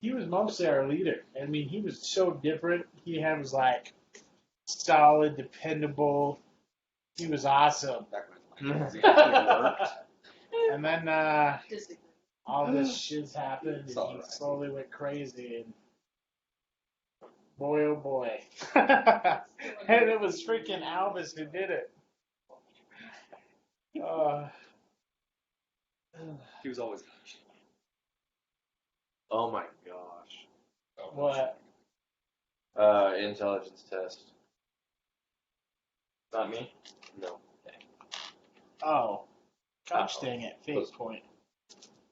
he was mostly our leader. I mean, he was so different. He was like solid, dependable. He was awesome. And then all this shit's happened, and he slowly went crazy. And boy, oh boy. And it was freaking Alvis who did it. He was always. Oh my gosh. What? Intelligence test. Not me? No. Oh. Gosh dang it. Fate Plus- point.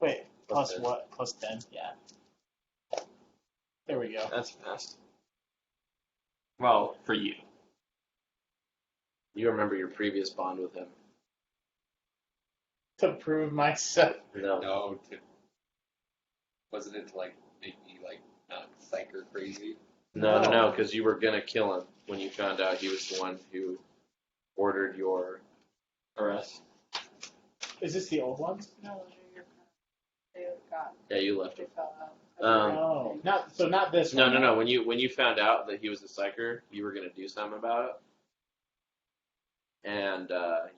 Wait, plus 10. what? Plus 10, yeah. There we go. That's fast. Well, for you. You remember your previous bond with him? To prove myself. No. No, wasn't it to like make me like not psycho crazy? No, because you were gonna kill him when you found out he was the one who ordered your Arrest. Is this the old ones? No, they got. Yeah, you left They him. fell out. Oh, not this one. No. When you found out that he was a psyker, you were gonna do something about it, and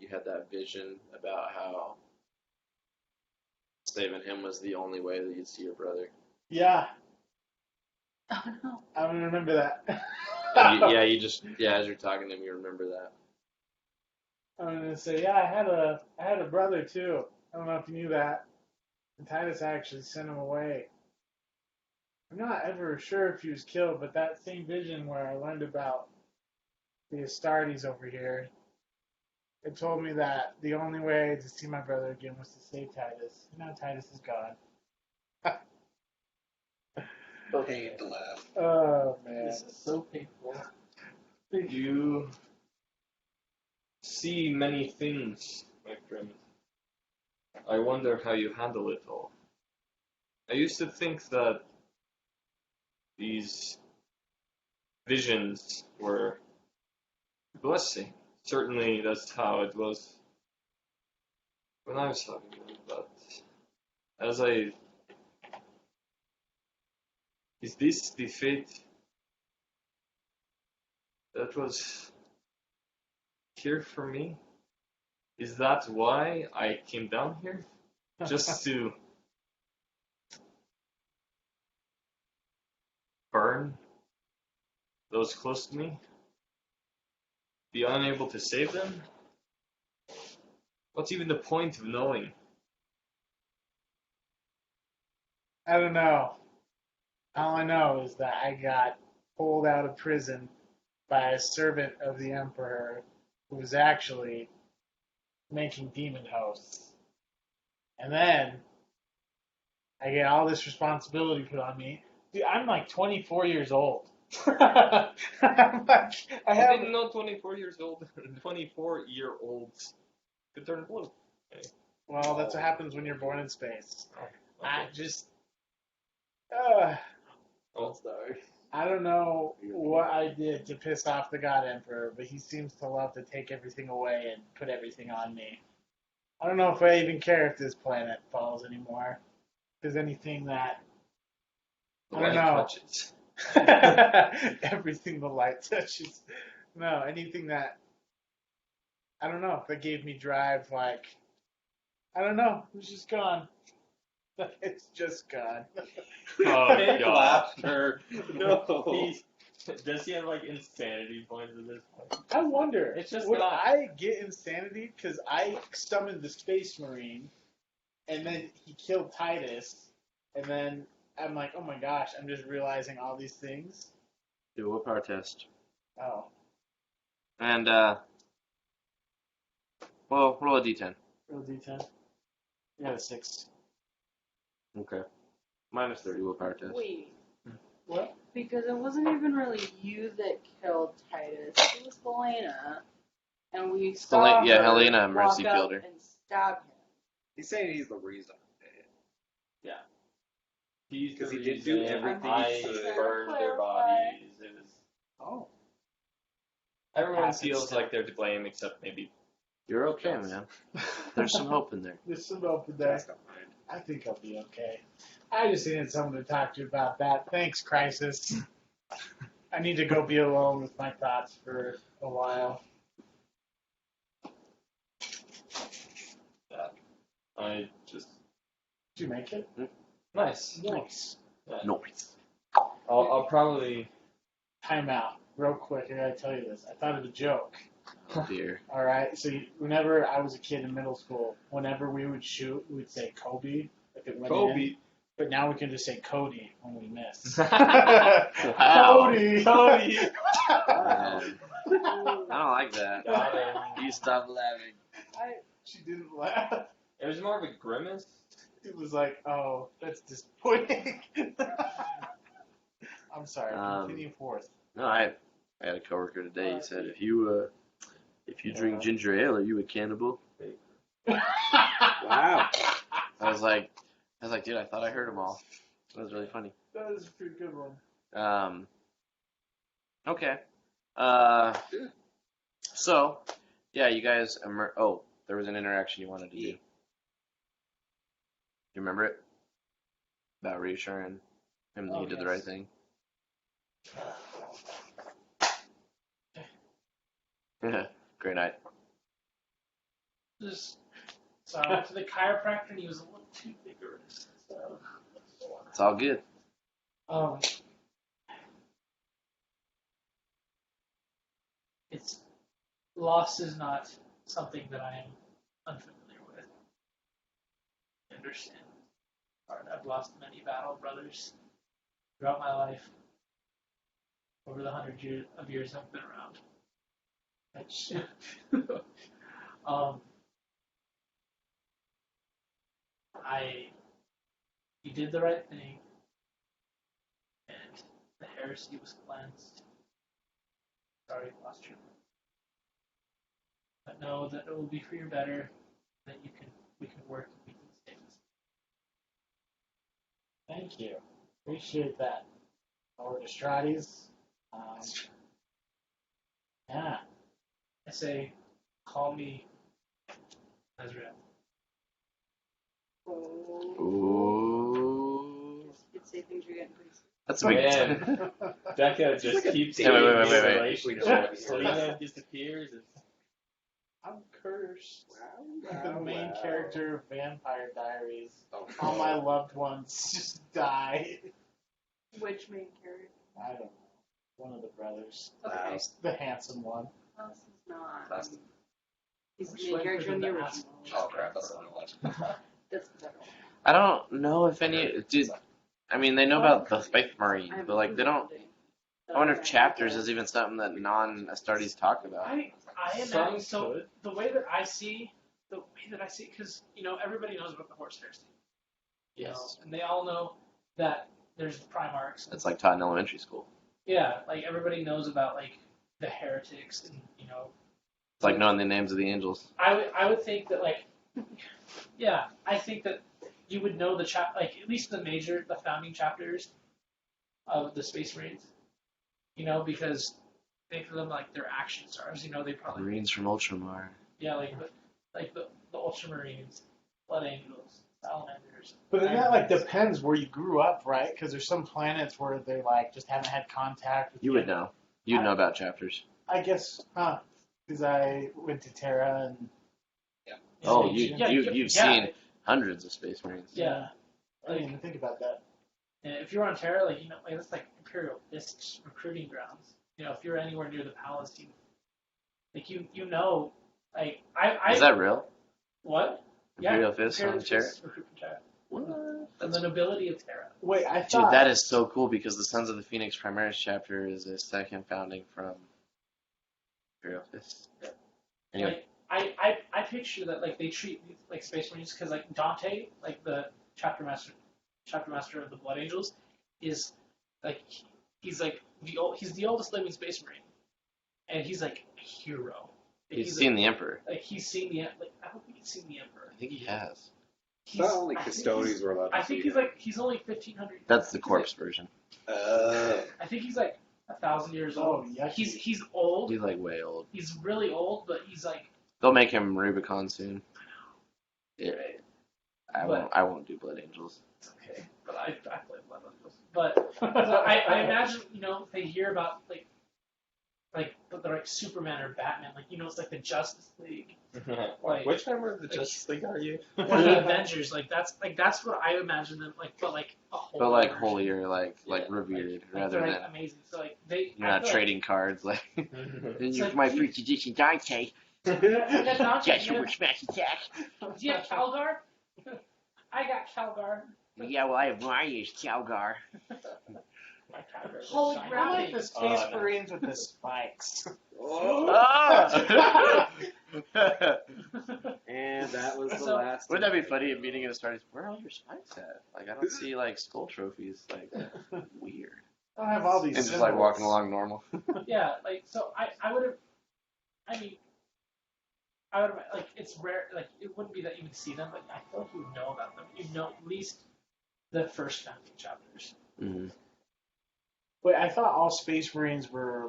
you had that vision about how saving him was the only way that you'd see your brother. Yeah, Oh no. I remember that. As you're talking to him, you remember that. I'm gonna say, yeah, I had a brother too. I don't know if you knew that. And Titus actually sent him away. I'm not ever sure if he was killed, but that same vision where I learned about the Astartes over here, it told me that the only way to see my brother again was to save Titus. Now Titus is gone. Pain to laugh. Oh man. This is so painful. You see many things, my friend. I wonder how you handle it all. I used to think that these visions were a blessing. Certainly that's how it was when I was having them, but is this the fate that was here for me? Is that why I came down here? Just to burn those close to me? Be unable to save them? What's even the point of knowing? I don't know. All I know is that I got pulled out of prison by a servant of the Emperor who was actually making demon hosts. And then I get all this responsibility put on me. Dude, I'm like 24 years old. I didn't know 24 years old. 24-year-olds could turn blue. Okay. Well, that's what happens when you're born in space. Okay. I just... Oh, sorry. I don't know what I did to piss off the God Emperor, but he seems to love to take everything away and put everything on me. I don't know if I even care if this planet falls anymore. If there's anything that... I don't know. Touches. Everything the light touches. No, anything that... I don't know. That gave me drive, like... I don't know. It's just gone. It's just gone. Oh, Fake God. laughter. No. Does he have, like, insanity points at this point? I wonder. It's just would not- I get insanity? Because I summoned the Space Marine, and then he killed Titus, and then I'm like, oh my gosh, I'm just realizing all these things. Do a willpower test. Oh. And, well, roll a d10. Roll D10. You got a 6. Okay. Minus 30 willpower test. Wait, What? because it wasn't even really you that killed Titus. It was Helena, and we saw Yeah, her Helena and Mercy walk killed up her. and stab him. He's saying he's the reason. He's 'Cause the he did do reason everything I he could. burned their Clarify. bodies. It was, Oh. everyone Acid feels stuff. like they're to blame except maybe. You're okay, man. There's some hope in there. There's some open there. That's not mine. I think I'll be okay. I just needed someone to talk to about that. Thanks, Crisis. I need to go be alone with my thoughts for a while. I just Did you make it? nice. Nice. Noise. I'll probably. Time out. Real quick, I gotta tell you this. I thought of a joke. Oh dear. All right. So whenever I was a kid in middle school, whenever we would shoot, we would say Kobe if it went in. But now we can just say Cody when we miss. Cody. Cody. I don't like that. You stop laughing. She didn't laugh. It was more of a grimace. It was like, oh, that's disappointing. I'm sorry. Continue forth. No, I had a coworker today. He said, if you drink ginger ale, are you a cannibal? Wow. I was like, dude, I thought I heard them all. That was really funny. That was a pretty good one. Okay. So, yeah, you guys. There was an interaction you wanted to do. You remember it? About reassuring him that he did the right thing. Great night. So I went to the chiropractor and he was a little too vigorous. So. It's all good. It's loss is not something that I am unfamiliar with. I understand. I've lost many battle brothers throughout my life. Over the 100 years I've been around. You did the right thing, and the heresy was cleansed. Sorry, you lost your life. But know that it will be for your better. That we can work and we can save this. Thank you. Appreciate that. Over to Strades. Yeah. I say, call me Ezreal. Ooh. Just say things you're getting please. That's a big. Man. Becca just keeps Wait. relationship. Selena disappears. I'm cursed. Wow, The main wow. character of Vampire Diaries. Oh, All my loved ones just die. Which main character? I don't know. One of the brothers. Okay. The handsome one. Well, this is not. Last- He's Which the main one character was in the the original. asshole? Oh crap! That's the one I watched. That's the better one. I don't know if any. Dude, I mean, they know about the Space Marine, but like they don't. I wonder if chapters is even something that non-Astartes talk about. I imagine so. The way that I see, because everybody knows about the horse heresy. Yes. And they all know that there's Primarchs. It's like taught in elementary school. Yeah, like everybody knows about like the heretics, and It's like knowing the names of the angels. I would think that like, yeah, I think that you would know at least the founding chapters of the Space Marines. Because think of them like they're action stars. They probably Marines from Ultramar. like the Ultramarines, Blood Angels, Salamanders. But then that depends where you grew up, right? Because there's some planets where they just haven't had contact with You would know. You'd know about chapters. I guess, huh? Because I went to Terra and. Yeah. Oh, Yeah, you've seen hundreds of Space Marines. Yeah. I didn't even think about that. And if you're on Terra, that's like Imperial Fists recruiting grounds. If you're anywhere near the palace, Is that real? What? Imperial Fists on Terra? Recruit from Terra. What? From the nobility of Terra. Wait, I Dude, thought. that is so cool because the Sons of the Phoenix Primaris chapter is a second founding from Imperial Fists. Anyway. I picture that they treat Space Marines because Dante, the chapter master of the Blood Angels, is he's the oldest living Space Marine, and he's a hero. He's seen the Emperor. He's seen the I don't think he's seen the Emperor. I think he has. Not only custodians were allowed to I think see he's only 1,500. That's the corpse version. I think he's 1,000 years old. Oh, yeah. He's old. He's way old. He's really old, but he's They'll make him Rubicon soon. Yeah. I won't do Blood Angels. It's okay, but I play Blood Angels. But so I imagine, they hear about but they're like Superman or Batman, it's like the Justice League, like Which member of the Justice League are you? or the Avengers. That's what I imagine them but a whole. But like version. holier, like revered, rather they're than amazing. So you're not trading cards like. Then It's you're like my you- first edition Dante. That's not Got super smash attack. Do you have Calgar? I got Calgar. Yeah, well I have Marius Calgar. Holy I crap! like the Space no. Marines with the spikes. Oh! And that was the So- last. Wouldn't that be funny at meeting in the stars? Where are all your spikes at? Like I don't see skull trophies. Like weird. I don't have all these. And just symbols. walking along normal. Yeah, so I would have. I mean, I would have it's rare. It wouldn't be that you would see them, but I feel like you would know about them. You'd know at least the first 19 chapters. Mm-hmm. Wait, I thought all Space Marines were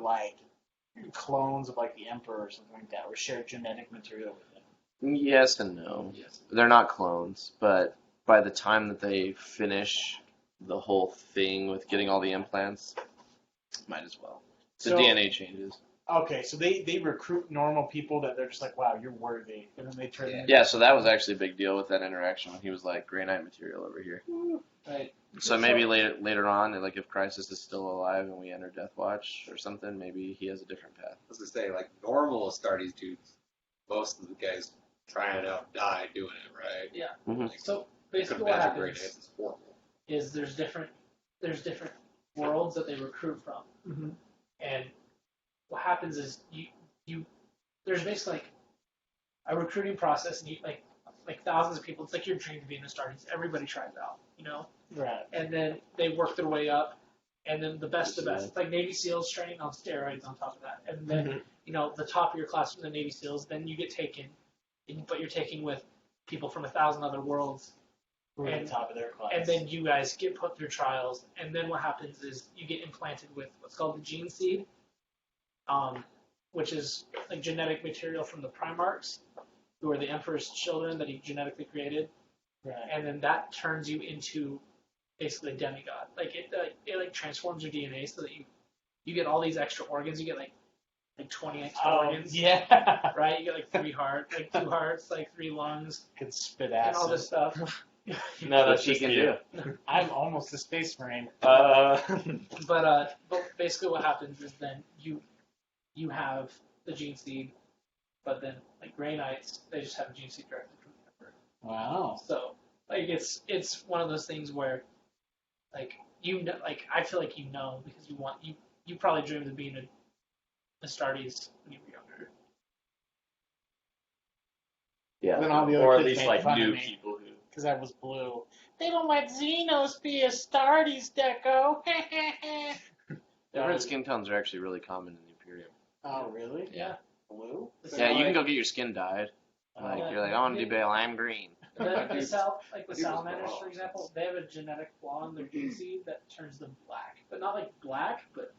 clones of the Emperor or something like that, or shared genetic material with him. Yes and no. Yes. They're not clones, but by the time that they finish the whole thing with getting all the implants, might as well. The So- DNA changes. Okay, so they recruit normal people that they're just like, wow, you're worthy, and then they turn them. Yeah, so that was actually a big deal with that interaction when he was like, Grey Knight material over here. Right. So maybe later on, if Crisis is still alive and we enter Deathwatch or something, maybe he has a different path. I was gonna say, normal Astartes dudes, most of the guys trying out die doing it, right? Yeah. Mhm. So You basically, could what imagine Grey happens Knights is horrible. is there's different worlds that they recruit from, Mhm. and what happens is you there's basically a recruiting process, and you thousands of people. It's like your dream to be in the Astartes. Everybody tries out, Right. and then they work their way up, and then the best of the best. It's like Navy SEALs training on steroids on top of that, and then the top of your class from the Navy SEALs. Then you get taken, but you're taking with people from 1,000 other worlds. We're at And- the top of their class. And then you guys get put through trials, and then what happens is you get implanted with what's called the gene seed, which is genetic material from the Primarchs, who are the Emperor's children that he genetically created, Right. and then that turns you into basically a demigod. It transforms your DNA so that you get all these extra organs. You get like 20 extra organs. Yeah. Right? You get 3 hearts, 2 hearts, 3 lungs, Could spit and all acid. this stuff. No, that's She just can you. I'm almost a Space Marine. But basically what happens is then you have the gene seed, but then Grey Knights, they just have a gene seed directly from the Emperor. Wow. So it's one of those things where I feel like because you probably dreamed of being a Astartes when you were younger. Yeah. Then all the other or at kids least made fun new of me people who. because I was blue. They don't let xenos be Astartes, Deco. Different skin tones are actually really common in the Imperium. Oh, really? Yeah. Blue? Yeah, you can go get your skin dyed. Oh. You're like, I want to do Bale, I'm green. The Dude, salamanders, was for example, they have a genetic flaw in their gene seed that turns them black, but not black, but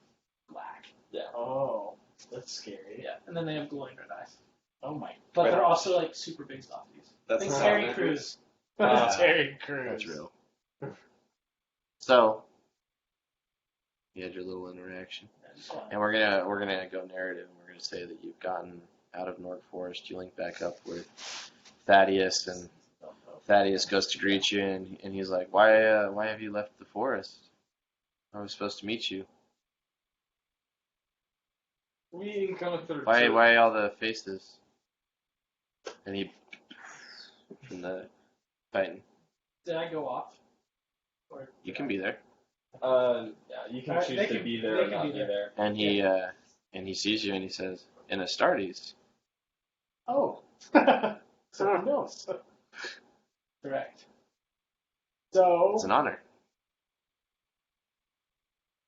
black. Yeah. Oh, that's scary. Yeah, and then they have glowing red eyes. Oh my. But Right. they're also super big softies. That's Think not Terry how Crews. Terry Crews. That's real. So, you had your little interaction. And we're gonna go narrative, and we're gonna say that you've gotten out of North Forest. You link back up with Thaddeus, and Thaddeus goes to greet you, and he's like, "Why have you left the forest? I was supposed to meet you. We encountered Why all the faces?" And he from the Titan. Did I go off? Or You can be there, Yeah, you can Alright, choose they to can- be there they or can not be be there. there. and he sees you, and he says, "In Astartes." Oh. So he knows. Correct. So It's an honor.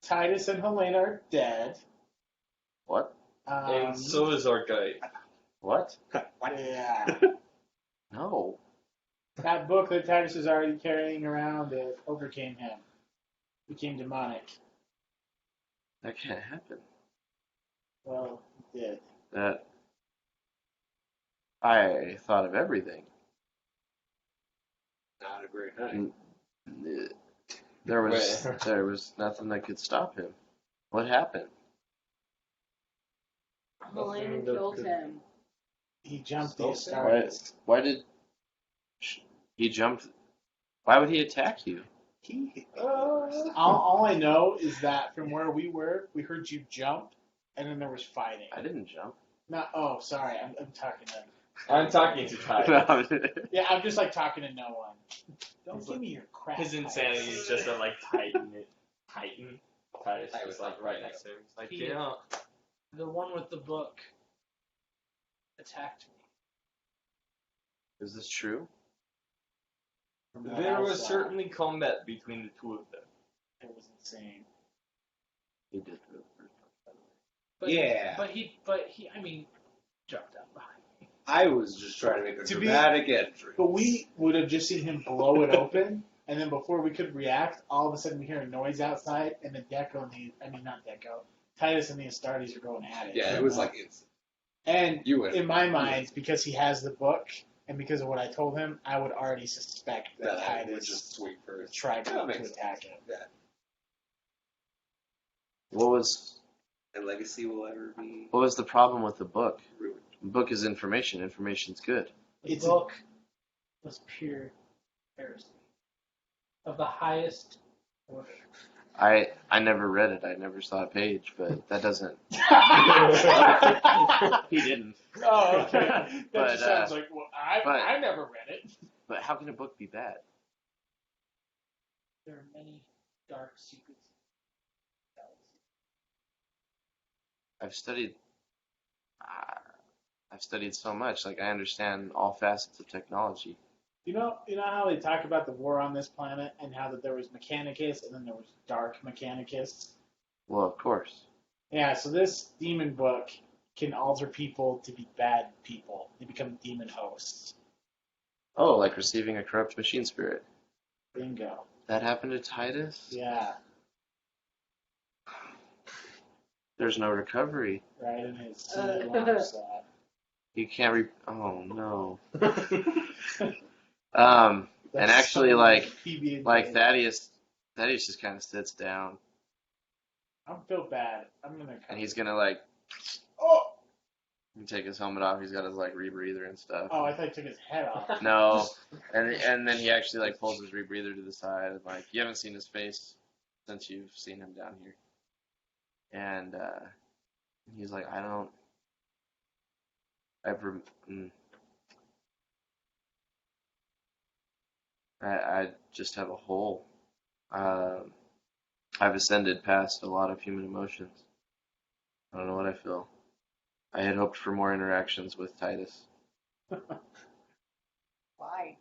Titus and Helena are dead. What? And so is our guide. What? Yeah. No. That book that Titus is already carrying around, it overcame him. Became demonic. That can't happen. Well, it did. That I thought of everything. Not a great night. There was nothing that could stop him. What happened? Helena killed him. He jumped the Why, Astartes. why did he jump? Why would he attack you? All I know is that from where we were, we heard you jump, and then there was fighting. I didn't jump. No, oh, sorry, I'm talking to. I'm talking to Ty. Yeah, I'm just like talking to no one. Don't give me your crap. His insanity is just to like heighten. Titus was like right next to him. He's like, yeah. The one with the book attacked me. Is this true? There was certainly combat between the two of them. It was insane. He did for the first time. But, Yeah. But he, I mean, jumped out behind me. I was just trying to make a To be- dramatic entry. But we would have just seen him blow it open, and then before we could react, all of a sudden we hear a noise outside, and the not Deco, Titus and the Astartes are going at it. Yeah, it was like instant. And You went in my mind, because he has the book, and because of what I told him, I would already suspect that that I would Titus just swing first. tried That to makes attack him. Yeah. What was And legacy will ever be the problem with the book? ruined. The book is information. Information's good. The It's book was pure heresy of the highest order. I never read it. I never saw a page, but that doesn't. He didn't. Oh, okay. That But, just sounds like, well, I never read it. But how can a book be bad? There are many dark secrets. I've studied so much. Like, I understand all facets of technology. You know how they talk about the war on this planet and how that there was Mechanicus and then there was Dark Mechanicus? Well, of course. Yeah, so this demon book can alter people to be bad people. They become demon hosts. Oh, like receiving a corrupt machine spirit. Bingo. That happened to Titus? Yeah, There's no recovery. right in his launch slot. You can't oh no. And actually, like Thaddeus just kind of sits down, I feel bad. I'm gonna. and he's gonna like Oh! take his helmet off. He's got his like rebreather and stuff. Oh, I thought he took his head off. No, and then he actually like pulls his rebreather to the side, and like you haven't seen his face since you've seen him down here, and he's like, I just have a hole. I've ascended past a lot of human emotions. I don't know what I feel. I had hoped for more interactions with Titus. Why?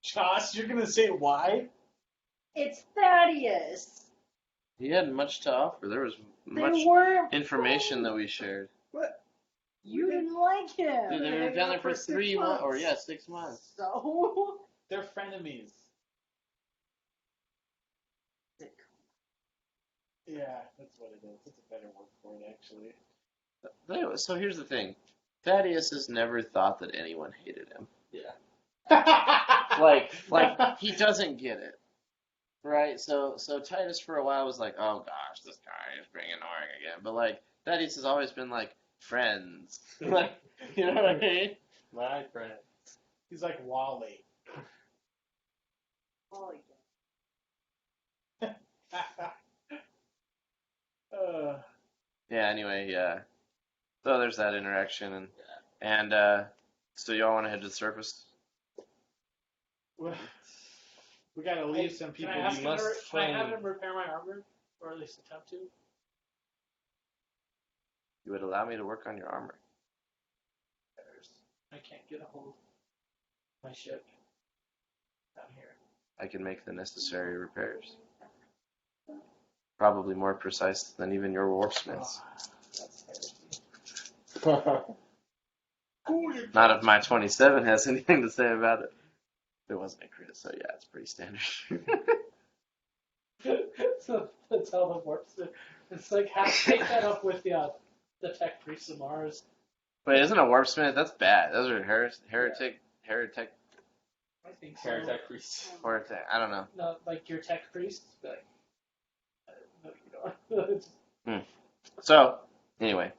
Josh, you're gonna say why? It's Thaddeus. He had much to offer. There was They much weren't information that we shared. You didn't like him. Dude, they were down there for 3 months, or 6 months. So? They're frenemies. Yeah, that's what it is. That's a better word for it, actually. But anyway, so here's the thing. Thaddeus has never thought that anyone hated him. Like he doesn't get it. Right? So Titus for a while was like, oh gosh, this guy is being annoying again. But like Thaddeus has always been like friends. Like, you know what I mean? My friend. He's like Wally. Holy Yeah, anyway, so there's that interaction and so y'all want to head to the surface? We gotta leave some people. Can I, ask you must him to, can I have train. him repair my armor? Or at least attempt to? You would allow me to work on your armor. I can't get a hold of my ship down here. I can make the necessary repairs. Probably more precise than even your warpsmiths. Oh, Not if my 27 has anything to say about it. It wasn't a crit, so yeah, it's pretty standard. So that's how it works. It's like, take that up with the tech priests of Mars. Wait, isn't a warpsmith? That's bad. Those are heretic. I think so. Heretic priest. Or I don't know. No, like your tech priest. But, no, you don't. So anyway,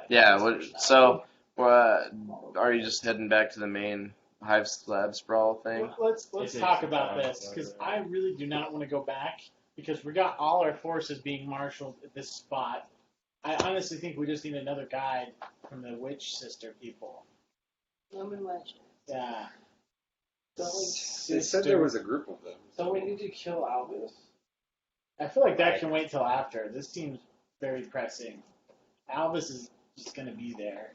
yeah. So are you just heading back to the main Hive Lab Sprawl thing? Let's It talk takes about time, this, because I really do not want to go back, because we got all our forces being marshaled at this spot. I honestly think we just need another guide from the Witch Sister people. Lemon wedge. Yeah. They said there was a group of them. So we need to kill Alvis. I feel like that can wait till after. This seems very pressing. Alvis is just going to be there.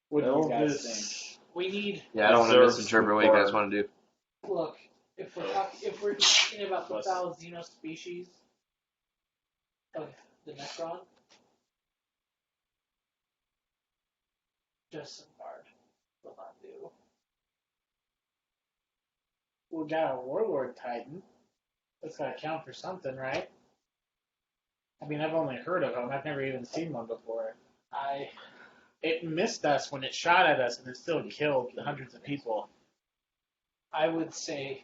What do you guys think? Elvis. We need. Yeah, I don't want to Reserves misinterpret what you guys want to do. Look, if we're talking about the foul xenos species of the Necron, just some guard will not do. We got a Warlord Titan. That's got to count for something, right? I mean, I've only heard of them. I've never even seen one before. It missed us when it shot at us, and it still killed hundreds of people. I would say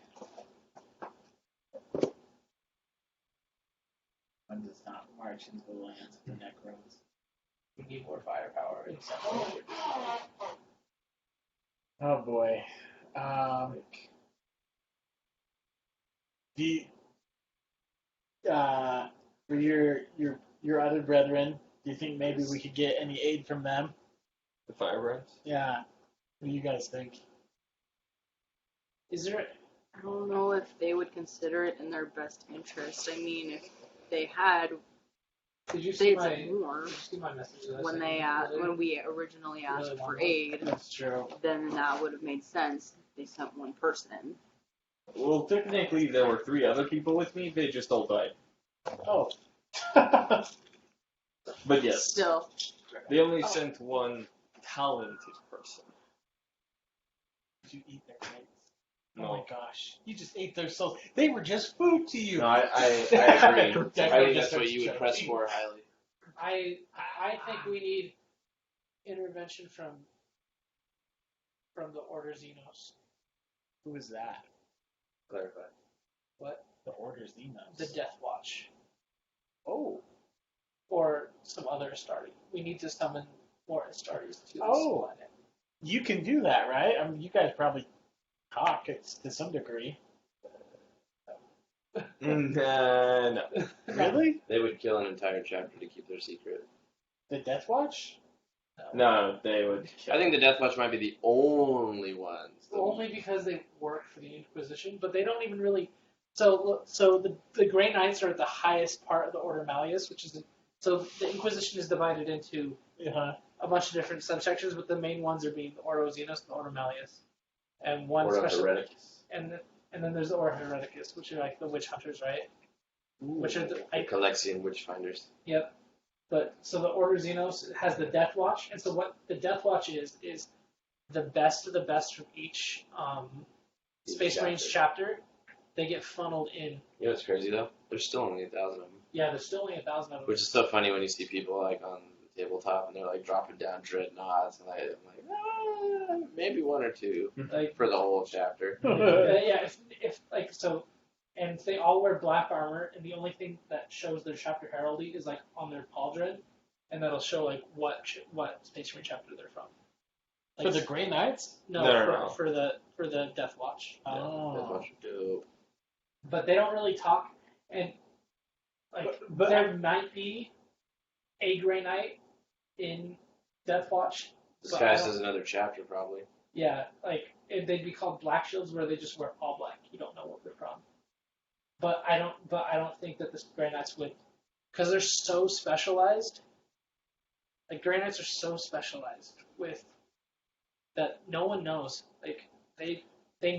One does not march into the lands of the Necrons. we need more firepower in some way. Oh boy. For your other brethren, do you think maybe we could get any aid from them? The Firebrands? Yeah. What do you guys think? Is there? I don't know if they would consider it in their best interest. I mean, if they had, Did you see they'd my? say more Did you see my message? That I when sent they you? when we originally asked Really for want aid. That's true. Then that would have made sense. They sent one person. Well, technically, there were 3 other people with me. They just all died. Oh. But yes, Still, they only sent one talented person. Did you eat their kids? No. Oh my gosh. You just ate their souls. They were just food to you. No, I agree. I think Definitely that's what just you would press joking. for highly. I think we need intervention from the Order Xenos. Who is that? Clarify. What? The Order Xenos. The Deathwatch. Oh. Or some other Astartes. We need to summon more Astartes to this Oh. planet. You can do that, right? I mean, you guys probably talk to some degree. No. Really? They would kill an entire chapter to keep their secret. The Deathwatch? No, they would kill. I think the Deathwatch might be the only ones. Only because they work for the Inquisition, but they don't even really. So the Grey Knights are at the highest part of the Order Malleus, which is so the Inquisition is divided into a bunch of different subsections, but the main ones are being the Ordo Xenos and the Order Malleus, and one Ordo special. Hereticus. And then there's the Order Hereticus, which are like the witch hunters, right? Which are the The Calexian Witchfinders. Yep. But so the Order Xenos has the Deathwatch, and so what the Deathwatch is the best of the best from each Space Marines chapter. They get funneled in. You know what's crazy though? There's still only 1,000 of them. Yeah, there's still only 1,000 of them. Which is so funny when you see people like on the tabletop and they're like dropping down dreadnoughts and I'm like, maybe 1 or 2 Like, for the whole chapter. yeah, if like so, and they all wear black armor, and the only thing that shows their chapter heraldry is like on their pauldron, and that'll show like what Space Marine chapter they're from. Like, For the Grey Knights? No. For the Deathwatch. Oh. Deathwatch are dope. But they don't really talk, and like But there might be a Grey Knight in Deathwatch. This but guy I don't- says another chapter probably. Yeah, like they'd be called Black Shields, where they just wear all black. You don't know what they're from. But I don't think that the Grey Knights would, because they're so specialized. Like Grey Knights are so specialized with that no one knows. Like they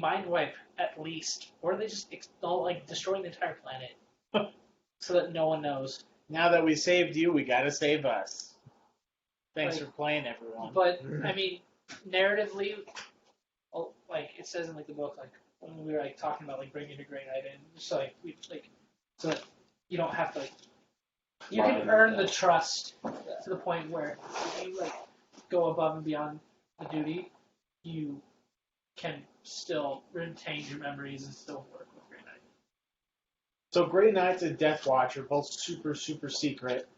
mind wipe at least, or they just like destroying the entire planet, so that no one knows. Now that we saved you, we gotta save us. Thanks Like- for playing, everyone. But I mean, narratively, like it says in like the book, like when we were like talking about like bringing a Grey Knight in, just so like we like so that you don't have to like you can earn the trust to the point where if you like go above and beyond the duty, you can still retain your memories and still work with Grey Knight. So Grey Knights and Deathwatch are both super, super secret.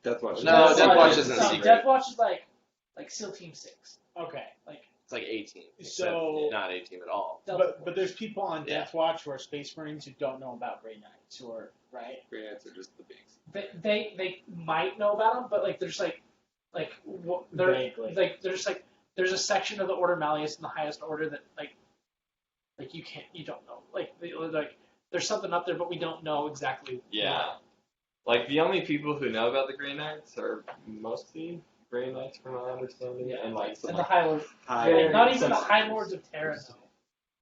Deathwatch. No, Deathwatch isn't secret. Deathwatch is like SEAL Team 6. Okay. Like It's like A-Team. So- not A-Team at all. Delta But there's people on Yeah. Deathwatch who are Space Marines who don't know about Grey Knights, who are, right? Grey Knights are just the bigs. they might know about them, but like there's they're Vaguely. like there's a section of the Order Malleus in the highest order that like you don't know like there's something up there, but we don't know exactly. Yeah. Like, the only people who know about the Grey Knights are mostly Grey Knights, from my understanding, Yeah. and like some And the High Lords, High, not even the High Lords of Terra know.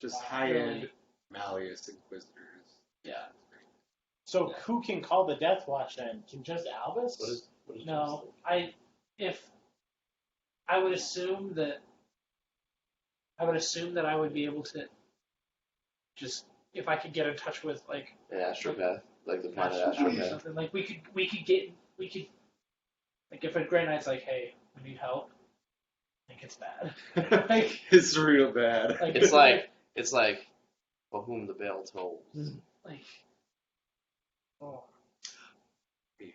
just high-end Malleus Inquisitors. Yeah. So who can call the Deathwatch then? Can just Alvis? what is No, I would assume that I would be able to just if I could get in touch with like Yeah, Astropath. Like the planet or Astropath. something like we could like if a Grey Knight's like, hey, we need help, I think it's bad. Like, It's real bad. like It's like, for whom the bell tolls. like Oh, Did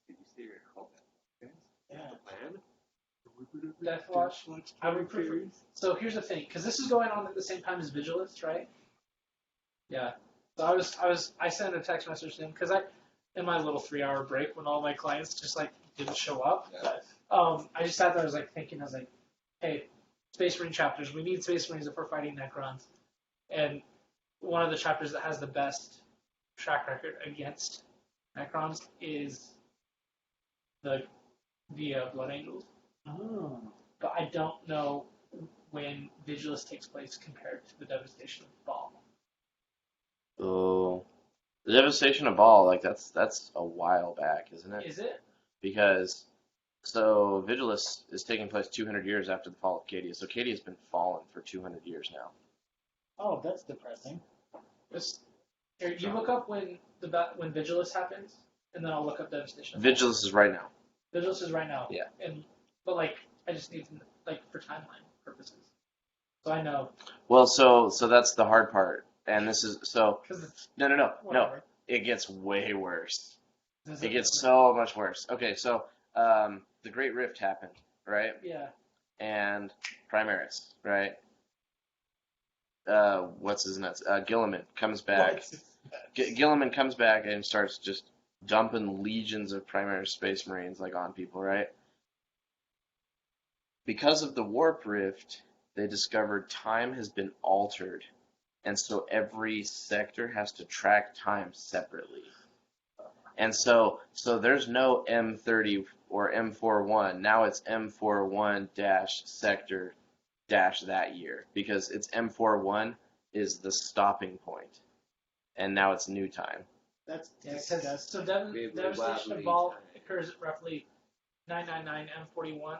you say you're called that? yeah. The plan? Deathwatch. I would prefer. So here's the thing, because this is going on at the same time as Vigilist, right? Yeah. So I sent a text message to him because in my little 3-hour break when all my clients just like didn't show up, I just sat there. I was like thinking. I was like, hey, Space Marine chapters. We need Space Marines if we're fighting Necrons, and one of the chapters that has the best track record against Necrons is the Blood Angels. Oh. But I don't know when Vigilus takes place compared to the devastation of Baal. Oh, the devastation of Baal, like that's a while back, isn't it? Is it? Because so Vigilus is taking place 200 years after the fall of Cadia. So Cadia's been fallen for 200 years now. Oh, that's depressing. Here, you look up when Vigilus happens, and then I'll look up devastation. Vigilus is right now. Vigilus is right now. Yeah. But like I just need to like for timeline purposes, so I know Well, so that's the hard part, and this is so because it's no. whatever. It gets way worse. Does It gets so much worse. Okay, so the Great Rift happened, right? Yeah. And Primaris, right? What's his nuts? Gilliman comes back. Gilliman comes back and starts just dumping legions of Primaris Space Marines like on people, right? Because of the Warp Rift, they discovered time has been altered, and so every sector has to track time separately. And so there's no M30 or M41. Now it's M41 sector that year, because it's M41 is the stopping point, and now it's new time. That's Because so Maybe devastation of wobbly Baal time. occurs at roughly 999 M41.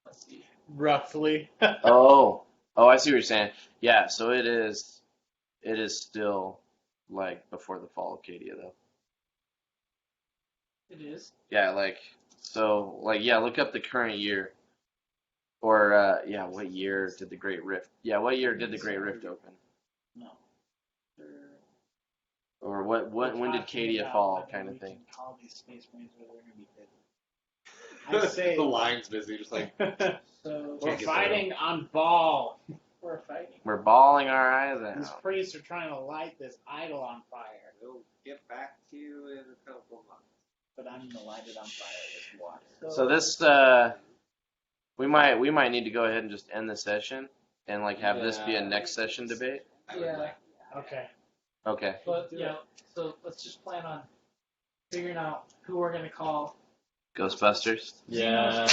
Let's see. roughly. Oh, I see what you're saying. Yeah, so it is still like before the fall of Cadia, though. It is. Yeah, look up the current year, or what year did the Great Rift? Yeah, what year did the Great Rift open? No. Or when did Cadia fall, kind of thing? Call these Space Marines where they're gonna be I say The line's busy, just like So we're get fighting on Baal. we're fighting. We're bawling our eyes These out. priests are trying to light this idol on fire, we'll get back to you in a couple months. but I'm gonna light it on fire with water. So this we might need to go ahead and just end the session and like have this be a next session debate. Yeah. Okay. Okay. But so let's just plan on figuring out who we're gonna call. Ghostbusters. Yeah.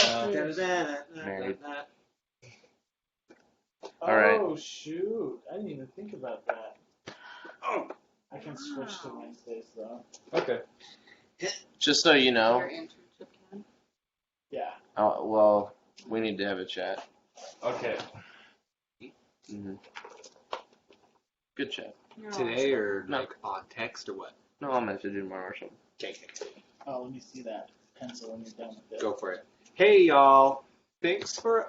Married. Oh All right. shoot! I didn't even think about that. Oh, I can switch to Wednesdays though. Okay. Just so you know. Your internship can. Yeah. Well, we need to have a chat. Okay. hmm Good chat. No. Today or No. like on text or what? No, I'll message you tomorrow or something. Okay. Oh, let me see that pencil when you're done with it. Go for it. Hey y'all! Thanks for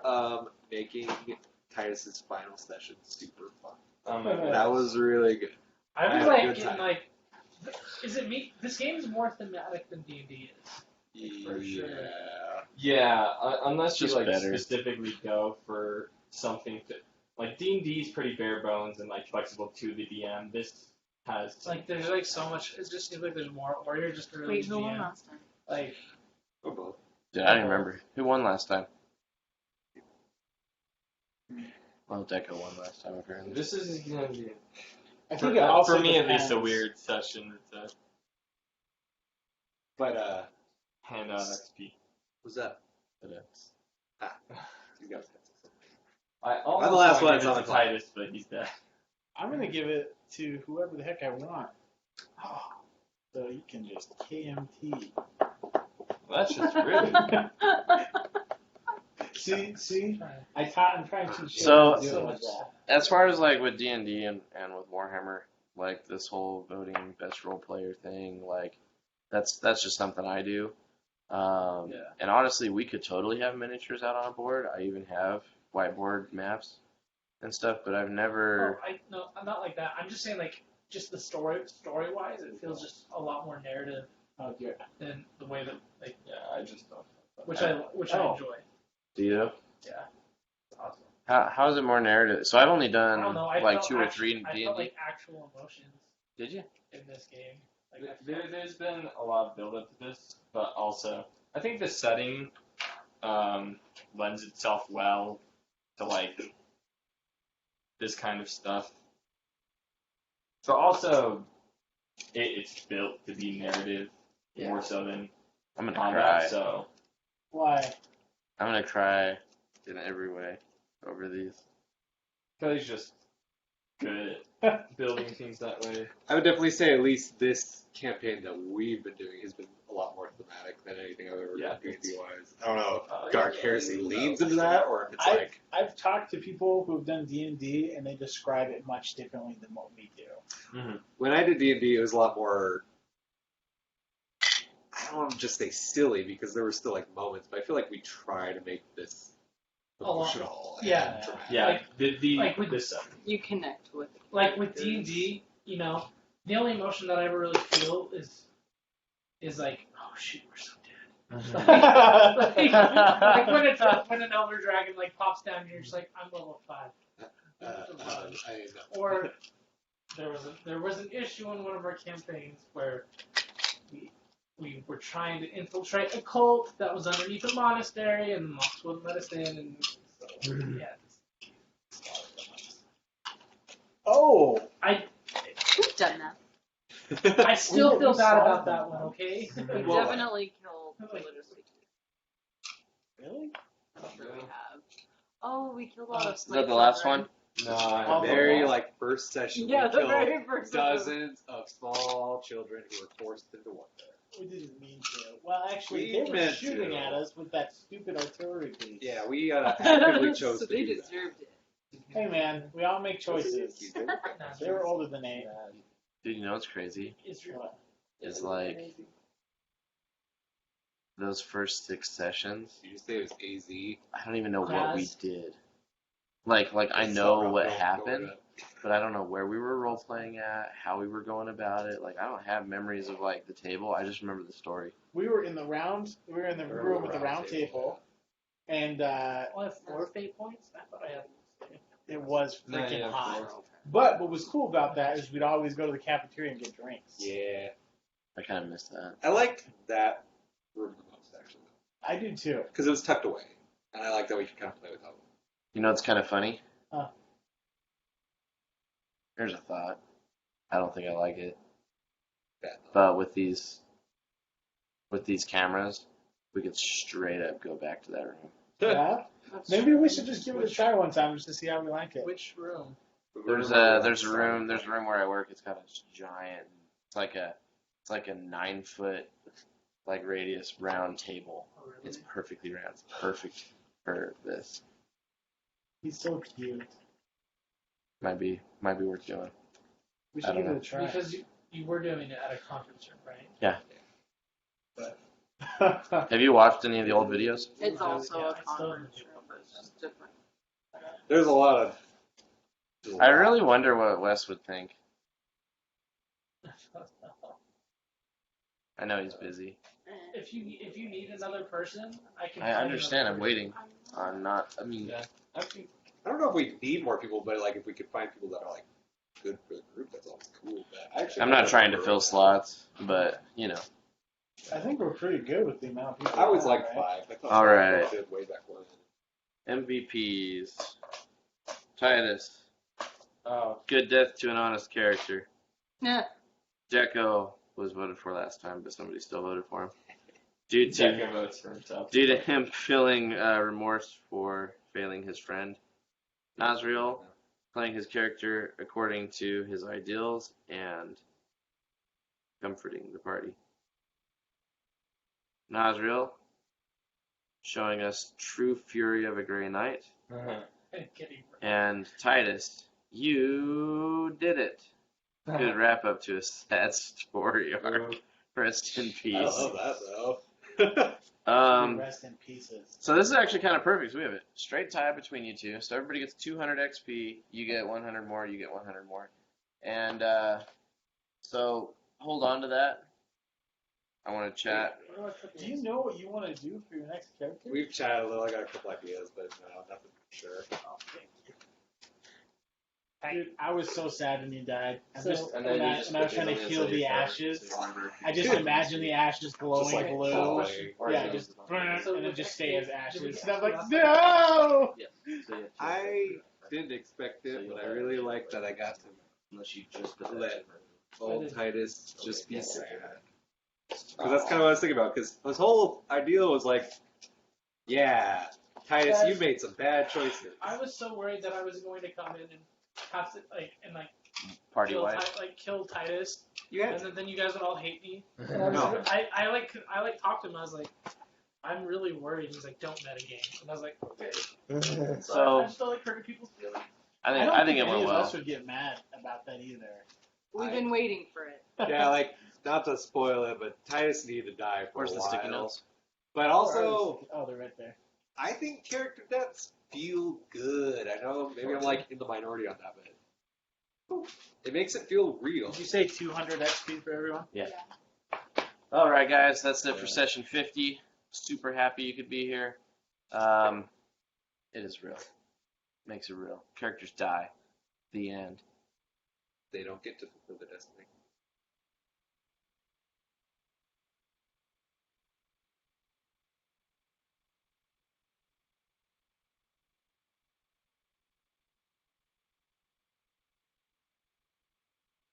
making Titus's final session super fun. Oh my god. That was really good. I was had a like, good getting time. like, is it me? This game is more thematic than D&D is. For sure. Yeah, unless you Just like better. specifically go for something like D&D is pretty bare bones and like flexible to the DM. This has Like, there's like so much. It just seems like there's more. Or you're just a really Wait, who won GM. last time? Like, Or both. Dude, I don't even remember. Who won last time? Well, Deco won last time, apparently. this is gonna be I for, think it also for me at least a depends. weird session to But hand out XP. what's that? But, You guys I I'm the last one give that's on it the to clock. Titus, but he's dead. I'm gonna give it to whoever the heck I want. So you can just KMT. Well, that's just rude. See, trying I'm trying to So- do it so like much. that. as far as like with D&D and with Warhammer, like this whole voting best role player thing, like that's just something I do. Yeah. And honestly, we could totally have miniatures out on a board. I even have whiteboard maps and stuff, but I've never. No, I'm not like that. I'm just saying, like, just the story-wise, it feels just a lot more narrative Oh, yeah. than the way that, like, Yeah, I just don't. which I enjoy. Do you? Yeah. It's awesome. How is it more narrative? So I've only I done don't know. I like felt 2 or 3 in I D&D. felt like actual emotions Did you? in this game. Like, I felt- There's been a lot of build up to this, but also I think the setting lends itself well to like this kind of stuff. So also, it's built to be narrative more so than I'm gonna combat. cry. So Why? I'm gonna cry in every way over these. Kelly's just good at building things that way. I would definitely say at least this campaign that we've been doing has been a lot more thematic than anything I've ever done D&D wise. I don't know if Dark Heresy leans into that or if it's like I've talked to people who've done D&D and they describe it much differently than what we do. when I did D&D it was a lot more. I don't want to just say silly because there were still like moments, but I feel like we try to make this emotional. Yeah. and dramatic. Yeah, Like- the like with this You connect with it. Like with D&D, you know, the only emotion that I ever really feel is like, oh shoot, we're so dead. like when an elder dragon like pops down and you're just like, I'm level 5. I know. Or there was an issue in one of our campaigns where we were trying to infiltrate a cult that was underneath a monastery and the monks wouldn't let us in, and so yeah. Oh, We've done that. I still We feel bad saw about that that one, okay? We Well, definitely killed religious people. really? I'm sure we have. Oh, we killed all those Is that the last one? No, Oh, Very yeah. like first session. Yeah, we the killed very first one. dozens of small children who were forced into warfare. We didn't mean to. Well, actually, We they were meant shooting to. at us with that stupid artillery piece. Yeah, we actively chose So to they do that. deserved it. Hey, man, we all make choices. You did. They were older than 8. Dude, you know what's crazy? Israel. Is like those first 6 sessions. Did you say it was AZ? I don't even know what we Yes. did. Like I It's know so what rough, happened, going up. but I don't know where we were role playing at, how we were going about it. Like I don't have memories of like the table. I just remember the story. We were in the round. We were in the room with the round table, and I have 4 fate points? I thought I had. it was No, freaking yeah, hot. 4. But what was cool about that is we'd always go to the cafeteria and get drinks. Yeah, I kind of missed that. I liked that room the most actually I do too. because it was tucked away, and I like that we could kind of play with how. You know what's kind of funny? Huh. Here's a thought. I don't think I like it. Bad. But with these cameras, we could straight up go back to that room. Yeah. That's Maybe we should just give it a try one time just to see how we like it. Which room? There's a room where I work. It's got a giant. It's like a 9-foot like radius round table. Oh, really? It's perfectly round. It's perfect for this. He's so cute. Might be worth doing. We I should don't give it a try. Because you were doing it at a conference room, right? Yeah. But Have you watched any of the old videos? It's also Yeah, a I still conference room, but it's just different. There's a lot of. I really wonder what Wes would think. I know he's busy. If you need another person, I can. I find understand. another I'm person. waiting. I'm not. I mean, Yeah. I think I don't know if we need more people, but like if we could find people that are like good for the group, that's always cool. But actually, I'm not trying to fill slots, but you know. I think we're pretty good with the amount of people. I always we have, liked right? 5. I thought All 5 right. was good way back when. MVPs. Titus. oh Good death to an honest character. Yeah. Jekko was voted for last time, but somebody still voted for him. Due to Jacko votes for himself. Due to him feeling remorse for failing his friend, Nazriel, playing his character according to his ideals and comforting the party. Nazriel, showing us true fury of a Grey Knight. Kidding. And Titus, you did it. Good wrap up to a sad story arc. Rest in I peace. love that though. Rest in pieces. So this is actually kind of perfect. So we have a straight tie between you two. So everybody gets 200 XP. You get 100 more. You get 100 more. And so hold on to that. I want to chat. Do you know what you want to do for your next character? We've chatted a little. I got a couple ideas, but no, nothing for sure. Dude, I was so sad when you died. So- When I was trying to heal the ashes, I just imagine the ashes glowing Just like blue. falling. Yeah, just and So then just stay as ashes. And I'm we- like, no! I didn't expect it, but I really like that I got to Unless you just let old Titus just be sad. Because that's kind of what I was thinking about. Because his whole idea was like, yeah, Titus, you made some bad choices. I was so worried that I was going to come in and have to party kill, wife. kill Titus, You had and then you guys would all hate me. And I, was No. like, I talked to him. I was like, I'm really worried. He's like, don't metagame. And I was like, okay. So- I still like hurting people's feelings. I think it any went of well. us would get mad about that either. We've been waiting for it. Yeah, like, not to spoil it, but Titus needed to die for Where's a the while. sticky notes? But also, oh, they're right there. I think character deaths feel good. I know maybe I'm like in the minority on that, but it makes it feel real. Did you say 200 XP for everyone? All right, guys, that's it for session 50. Super happy you could be here. It is real. Makes it real. Characters die. The end. They don't get to fulfill the destiny.